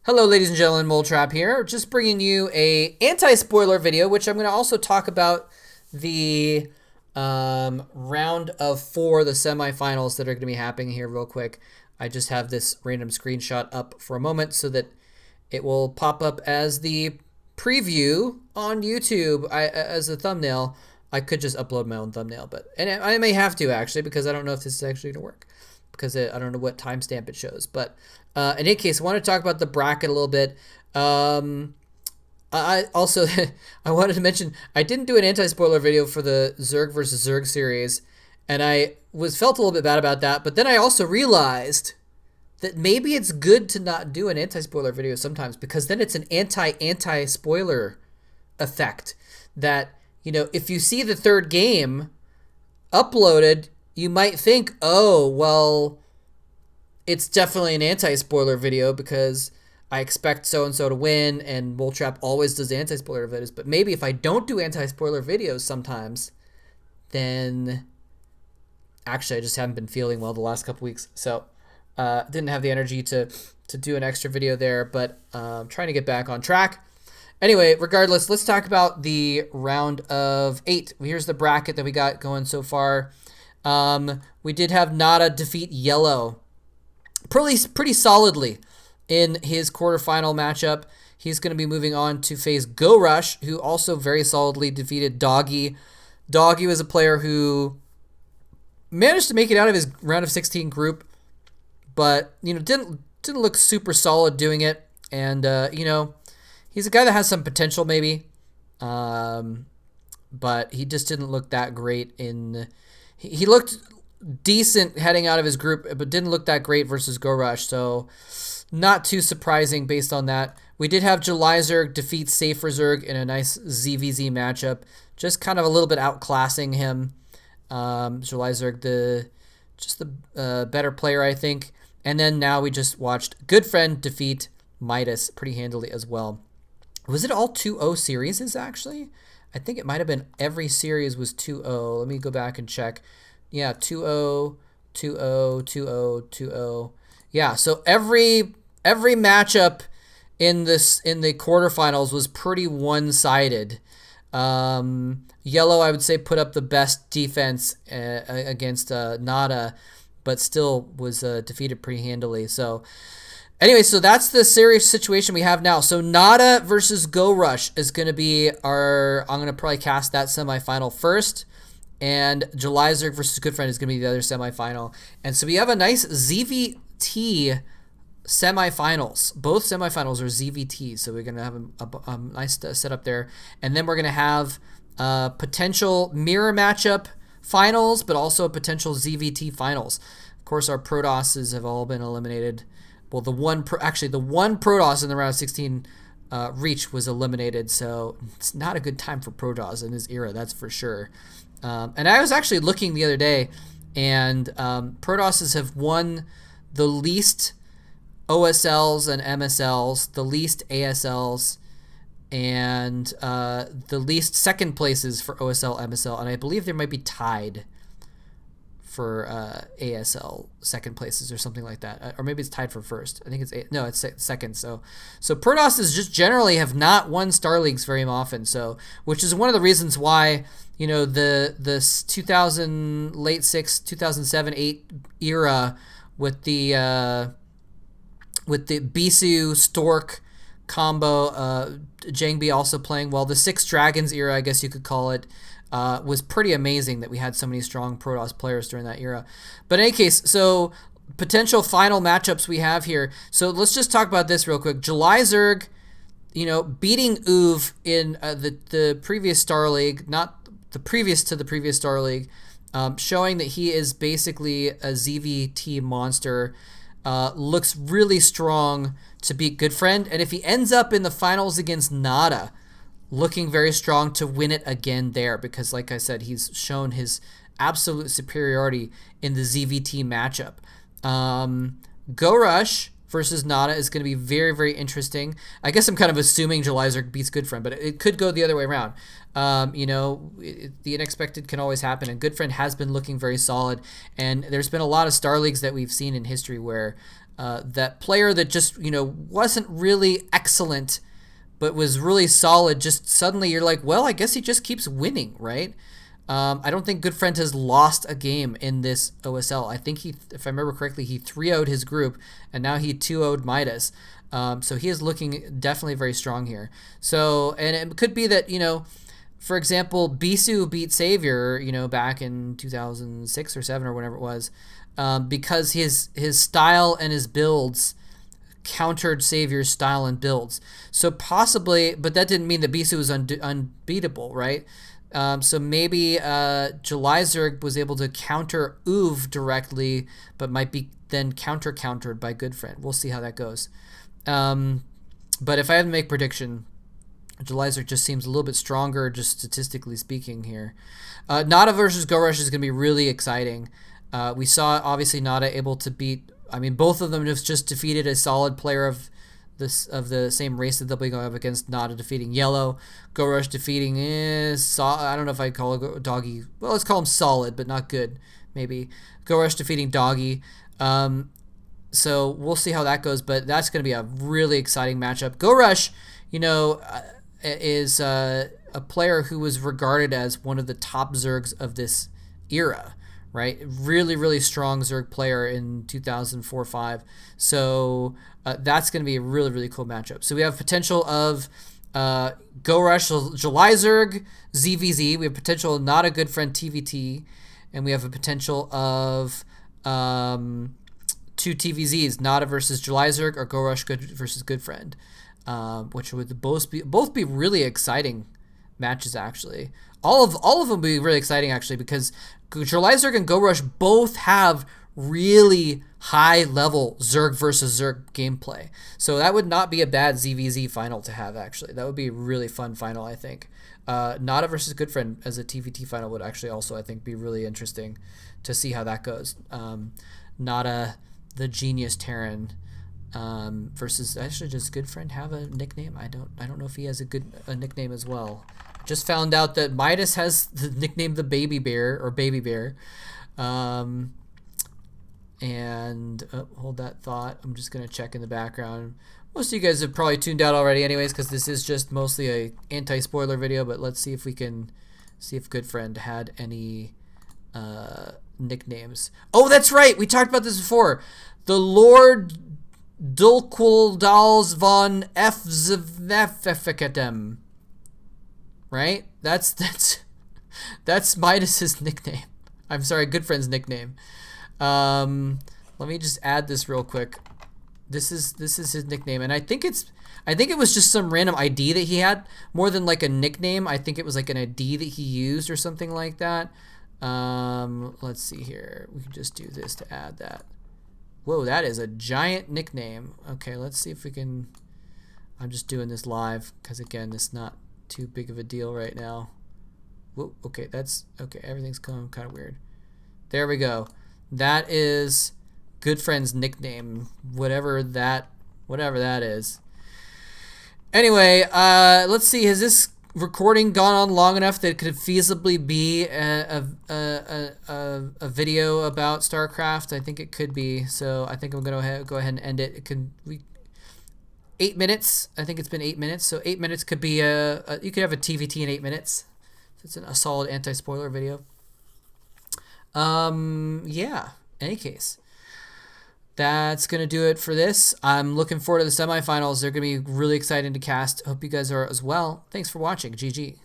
Hello, ladies and gentlemen, Mole Trap here. Just bringing you a anti-spoiler video, which I'm going to also talk about the round of 4, the semifinals that are going to be happening here real quick. I just have this random screenshot up for a moment so that it will pop up as the preview on YouTube as a thumbnail. I could just upload my own thumbnail, and I may have to actually because I don't know if this is actually going to work because I don't know what timestamp it shows. But in any case, I want to talk about the bracket a little bit. I also I wanted to mention I didn't do an anti-spoiler video for the Zerg versus Zerg series, and I felt a little bit bad about that. But then I also realized that maybe it's good to not do an anti-spoiler video sometimes because then it's an anti-spoiler effect that, if you see the third game uploaded, you might think, oh, well, it's definitely an anti-spoiler video because I expect so-and-so to win, and Mole Trap always does anti-spoiler videos. But maybe if I don't do anti-spoiler videos sometimes, then actually I just haven't been feeling well the last couple weeks. So didn't have the energy to do an extra video there, but trying to get back on track. Anyway, regardless, let's talk about the round of 8. Here's the bracket that we got going so far. We did have Nada defeat Yellow pretty solidly in his quarterfinal matchup. He's going to be moving on to face Go Rush, who also very solidly defeated Doggy. Doggy was a player who managed to make it out of his round of 16 group, but didn't look super solid doing it. And he's a guy that has some potential maybe, but he just didn't look that great in. He looked decent heading out of his group, but didn't look that great versus Go Rush, so not too surprising based on that. We did have July Zerg defeat Safer Zerg in a nice ZVZ matchup, just kind of a little bit outclassing him. July Zerg, the better player, I think. And then now we just watched Goodfriend defeat Midas pretty handily as well. Was it all 2-0 series actually? I think it might have been every series was 2-0. Let me go back and check. Yeah, 2-0, 2-0, 2-0, 2-0. Yeah, so every matchup in the quarterfinals was pretty one-sided. Yellow, I would say, put up the best defense against Nada, but still was defeated pretty handily. So anyway, so that's the serious situation we have now. So Nada versus Go Rush is going to be I'm going to probably cast that semifinal first. And July Zerg versus Goodfriend is going to be the other semifinal. And so we have a nice ZVT semifinals. Both semifinals are ZVT. So we're going to have a nice setup there. And then we're going to have potential mirror matchup finals, but also potential ZVT finals. Of course, our Protosses have all been eliminated. Well, the one Protoss in the round of 16 reach was eliminated. So it's not a good time for Protoss in this era, that's for sure. And I was actually looking the other day, and Protosses have won the least OSLs and MSLs, the least ASLs, and the least second places for OSL, MSL, and I believe they might be tied for ASL second places or something like that, or maybe it's tied for first. I think it's second. So Protosses just generally have not won Star Leagues very often. So which is one of the reasons why the 2000 late 2007 8 era with the Bisu Stork combo, Jangbi also playing well. The 6 Dragons era, I guess you could call it. Was pretty amazing that we had so many strong Protoss players during that era. But in any case, so potential final matchups we have here. So let's just talk about this real quick. July Zerg, beating Uv in the previous Star League, not the previous to the previous Star League, showing that he is basically a ZVT monster. Looks really strong to beat Goodfriend. And if he ends up in the finals against Nada, looking very strong to win it again there because, like I said, he's shown his absolute superiority in the ZVT matchup. Go Rush versus Nada is going to be very, very interesting. I guess I'm kind of assuming July Zerg beats Goodfriend, but it could go the other way around. The unexpected can always happen, and Goodfriend has been looking very solid. And there's been a lot of Star Leagues that we've seen in history where that player that just, wasn't really excellent, but was really solid. Just suddenly you're like, well, I guess he just keeps winning, right? I don't think Goodfriend has lost a game in this OSL. I think if I remember correctly, he 3-0'd his group, and now he 2-0'd Midas. So he is looking definitely very strong here. So, and it could be that, for example, Bisu beat Savior, back in 2006 or 7 or whenever it was, because his style and his builds countered Savior's style and builds. So possibly, but that didn't mean that Bisu was unbeatable, right? So maybe Jelizerg was able to counter Uv directly, but might be then countered by Goodfriend. We'll see how that goes. But if I had to make prediction, Jelizerg just seems a little bit stronger, just statistically speaking here. Nada versus GoRush is going to be really exciting. We saw, obviously, Nada able to beat... I mean, both of them just defeated a solid player of the same race that they'll be going up against. Nada defeating Yellow. GoRush defeating I don't know if I'd call it Doggy. Well, let's call him solid, but not good, maybe. GoRush defeating Doggy. So we'll see how that goes, but that's going to be a really exciting matchup. GoRush, is a player who was regarded as one of the top Zergs of this era, right? Really, really strong Zerg player in 2004-5. So that's going to be a really, really cool matchup. So we have potential of GoRush, Jelizerg, ZVZ. We have potential of Not a Goodfriend, TVT. And we have a potential of two TVZs, Nada versus Jelizerg or GoRush versus Goodfriend, which would both be really exciting matches, actually. All of them would be really exciting, actually, because Jelizerg and GoRush both have really high-level Zerg versus Zerg gameplay. So that would not be a bad ZVZ final to have, actually. That would be a really fun final, I think. Nada versus Goodfriend as a TVT final would actually also, I think, be really interesting to see how that goes. Nada, the Genius Terran, versus... Actually, does Goodfriend have a nickname? I don't know if he has a nickname as well. Just found out that Midas has the nickname the Baby Bear, or Baby Bear. And hold that thought. I'm just going to check in the background. Most of you guys have probably tuned out already anyways, because this is just mostly a anti-spoiler video, but let's see if we can see if Goodfriend had any nicknames. Oh, that's right! We talked about this before. The Lord Dulquildals von Fzvefficadem. Right? That's Midas's nickname. I'm sorry, Goodfriend's nickname. Let me just add this real quick. This is his nickname, and I think it was just some random ID that he had, more than like a nickname. I think it was like an ID that he used or something like that. Let's see here. We can just do this to add that. Whoa, that is a giant nickname. Okay, let's see if we can... I'm just doing this live because, again, it's not too big of a deal right now. Whoa, okay, okay, everything's going kind of weird. There we go. That is Goodfriend's nickname, whatever that is. Anyway, let's see. Has this recording gone on long enough that it could feasibly be a video about StarCraft? I think it could be. So I think I'm gonna go ahead and end it. 8 minutes. I think it's been 8 minutes. So 8 minutes could be you could have a TVT in 8 minutes. It's a solid anti-spoiler video. Yeah. Any case, that's gonna do it for this. I'm looking forward to the semifinals. They're gonna be really exciting to cast. Hope you guys are as well. Thanks for watching. GG.